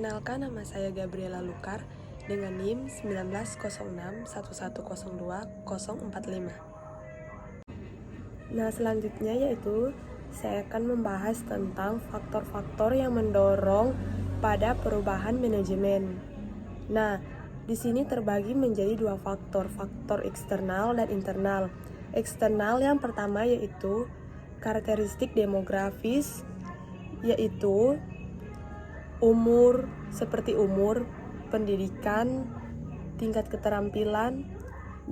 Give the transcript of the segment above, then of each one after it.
Kenalkan, nama saya Gabriela Lukar dengan NIM 190611020045. Nah, selanjutnya yaitu saya akan membahas tentang faktor-faktor yang mendorong pada perubahan manajemen. Nah, di sini terbagi menjadi dua faktor eksternal dan internal. Eksternal yang pertama yaitu karakteristik demografis, yaitu umur, seperti umur, pendidikan, tingkat keterampilan,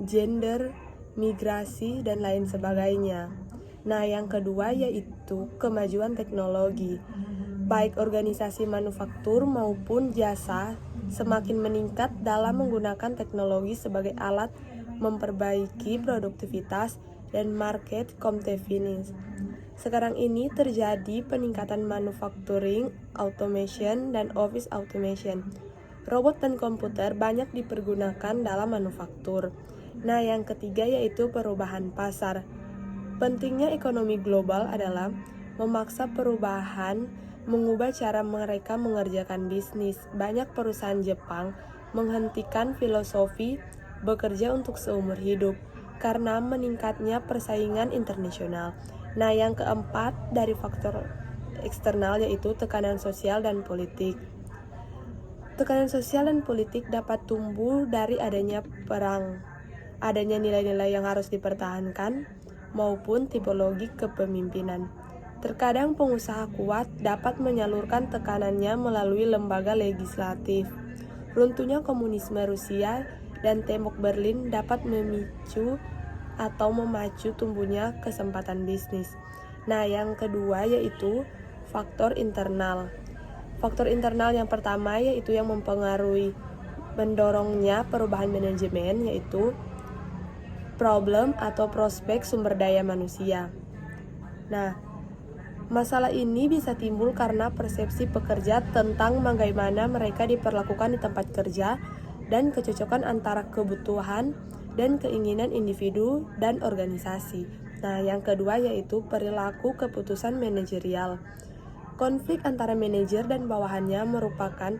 gender, migrasi, dan lain sebagainya. Nah, yang kedua yaitu kemajuan teknologi. Baik organisasi manufaktur maupun jasa semakin meningkat dalam menggunakan teknologi sebagai alat memperbaiki produktivitas dan market competitiveness. Sekarang ini terjadi peningkatan manufacturing, automation, dan office automation. Robot dan komputer banyak dipergunakan dalam manufaktur. Nah, yang ketiga yaitu perubahan pasar. Pentingnya ekonomi global adalah memaksa perubahan, mengubah cara mereka mengerjakan bisnis. Banyak perusahaan Jepang menghentikan filosofi bekerja untuk seumur hidup karena meningkatnya persaingan internasional. Nah, yang keempat dari faktor eksternal yaitu tekanan sosial dan politik. Tekanan sosial dan politik dapat tumbuh dari adanya perang, adanya nilai-nilai yang harus dipertahankan, maupun tipologi kepemimpinan. Terkadang pengusaha kuat dapat menyalurkan tekanannya melalui lembaga legislatif. Runtuhnya komunisme Rusia dan tembok Berlin dapat memicu atau memacu tumbuhnya kesempatan bisnis. Nah, yang kedua yaitu faktor internal. Faktor internal yang pertama yaitu yang mempengaruhi mendorongnya perubahan manajemen, yaitu problem atau prospek sumber daya manusia. Nah, masalah ini bisa timbul karena persepsi pekerja tentang bagaimana mereka diperlakukan di tempat kerja dan kecocokan antara kebutuhan dan keinginan individu dan organisasi. Nah, yang kedua yaitu perilaku keputusan manajerial. Konflik antara manajer dan bawahannya merupakan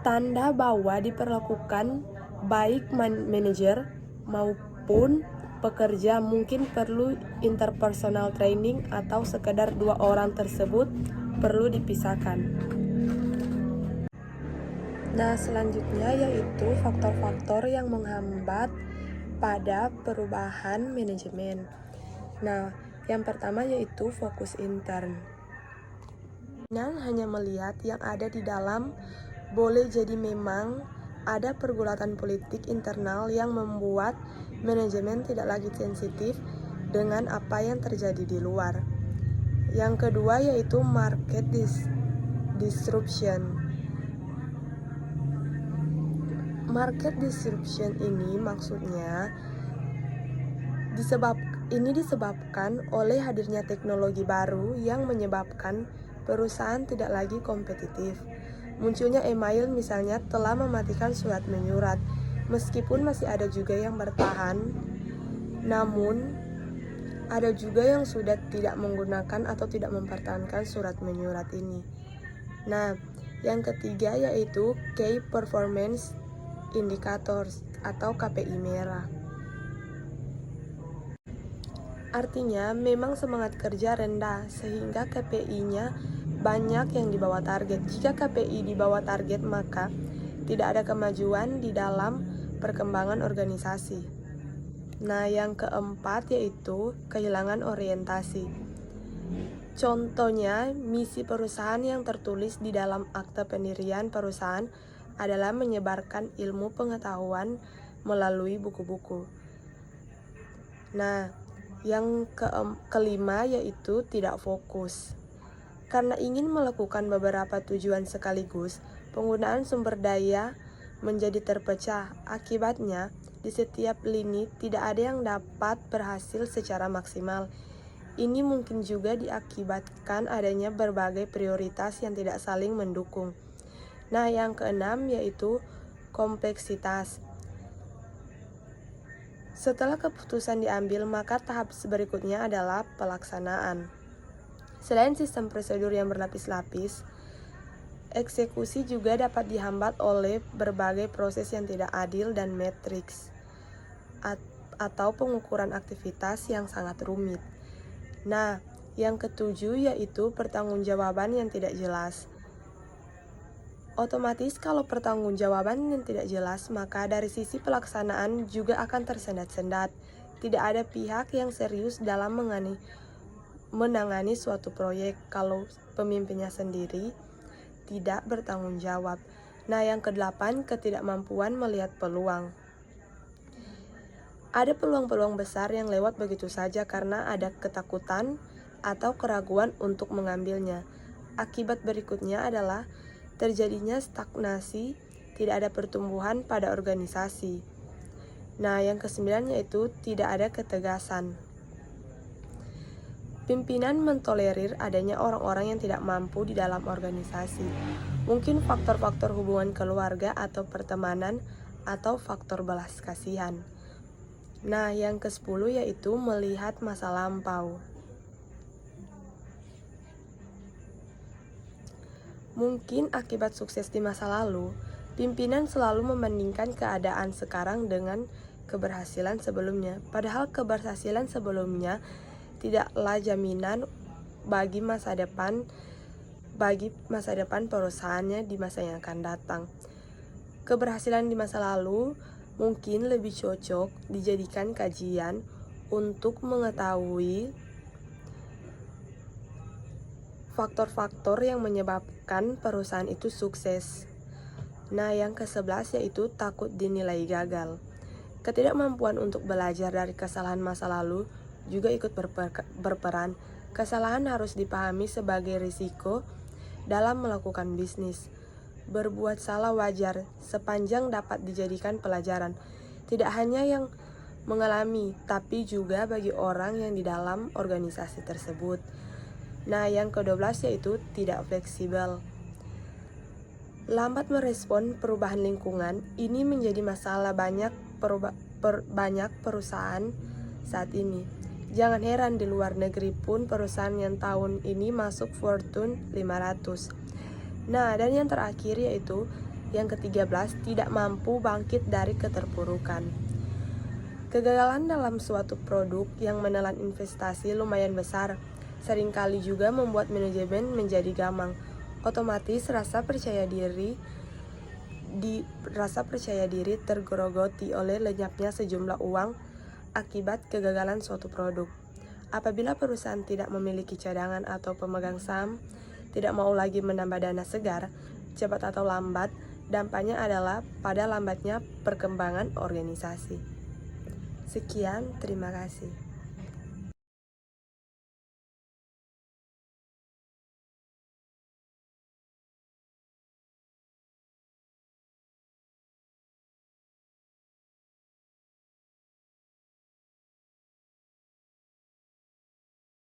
tanda bahwa diperlakukan baik manajer maupun pekerja mungkin perlu interpersonal training atau sekedar dua orang tersebut perlu dipisahkan. Nah, selanjutnya yaitu faktor-faktor yang menghambat pada perubahan manajemen. Nah, yang pertama yaitu fokus intern. Hanya melihat yang ada di dalam, boleh jadi memang ada pergulatan politik internal yang membuat manajemen tidak lagi sensitif dengan apa yang terjadi di luar. Yang kedua yaitu market disruption. Market disruption ini maksudnya disebabkan oleh hadirnya teknologi baru yang menyebabkan perusahaan tidak lagi kompetitif. Munculnya email misalnya telah mematikan surat menyurat, meskipun masih ada juga yang bertahan, namun ada juga yang sudah tidak menggunakan atau tidak mempertahankan surat menyurat ini. Nah, yang ketiga yaitu Key Performance Indicators atau KPI merah. Artinya memang semangat kerja rendah sehingga KPI-nya banyak yang di bawah target. Jika KPI di bawah target, maka tidak ada kemajuan di dalam perkembangan organisasi. Nah, yang keempat yaitu kehilangan orientasi. Contohnya, misi perusahaan yang tertulis di dalam akte pendirian perusahaan adalah menyebarkan ilmu pengetahuan melalui buku-buku. Nah, yang kelima yaitu tidak fokus. Karena ingin melakukan beberapa tujuan sekaligus, penggunaan sumber daya menjadi terpecah. Akibatnya, di setiap lini tidak ada yang dapat berhasil secara maksimal. Ini mungkin juga diakibatkan adanya berbagai prioritas yang tidak saling mendukung. Nah, yang keenam yaitu kompleksitas. Setelah keputusan diambil, maka tahap berikutnya adalah pelaksanaan. Selain sistem prosedur yang berlapis-lapis, Eksekusi juga dapat dihambat oleh berbagai proses yang tidak adil dan matriks atau pengukuran aktivitas yang sangat rumit. Nah, yang ketujuh yaitu pertanggungjawaban yang tidak jelas. Otomatis kalau pertanggungjawaban yang tidak jelas, maka dari sisi pelaksanaan juga akan tersendat-sendat. Tidak ada pihak yang serius dalam menangani suatu proyek kalau pemimpinnya sendiri tidak bertanggung jawab. Nah, yang kedelapan, ketidakmampuan melihat peluang. Ada peluang-peluang besar yang lewat begitu saja karena ada ketakutan atau keraguan untuk mengambilnya. Akibat berikutnya adalah terjadinya stagnasi, tidak ada pertumbuhan pada organisasi. Nah, yang kesembilan yaitu tidak ada ketegasan. Pimpinan mentolerir adanya orang-orang yang tidak mampu di dalam organisasi. Mungkin faktor-faktor hubungan keluarga atau pertemanan atau faktor belas kasihan. Nah, yang ke-10 yaitu melihat masa lampau. Mungkin akibat sukses di masa lalu, pimpinan selalu membandingkan keadaan sekarang dengan keberhasilan sebelumnya. Padahal keberhasilan sebelumnya tidaklah jaminan bagi masa depan perusahaannya di masa yang akan datang. Keberhasilan di masa lalu mungkin lebih cocok dijadikan kajian untuk mengetahui faktor-faktor yang menyebabkan perusahaan itu sukses. Nah, yang ke-11 yaitu takut dinilai gagal. Ketidakmampuan untuk belajar dari kesalahan masa lalu juga ikut berperan. Kesalahan harus dipahami sebagai risiko dalam melakukan bisnis. Berbuat salah wajar sepanjang dapat dijadikan pelajaran. Tidak hanya yang mengalami, tapi juga bagi orang yang di dalam organisasi tersebut. Nah, yang ke-12 yaitu tidak fleksibel. Lambat merespon perubahan lingkungan, ini menjadi masalah banyak perusahaan saat ini. Jangan heran di luar negeri pun perusahaan yang tahun ini masuk Fortune 500. Nah, dan yang terakhir yaitu yang ke-13, tidak mampu bangkit dari keterpurukan. Kegagalan dalam suatu produk yang menelan investasi lumayan besar, seringkali juga membuat manajemen menjadi gamang. Otomatis rasa percaya diri tergerogoti oleh lenyapnya sejumlah uang akibat kegagalan suatu produk. Apabila perusahaan tidak memiliki cadangan atau pemegang saham, tidak mau lagi menambah dana segar, cepat atau lambat, dampaknya adalah pada lambatnya perkembangan organisasi. Sekian, terima kasih.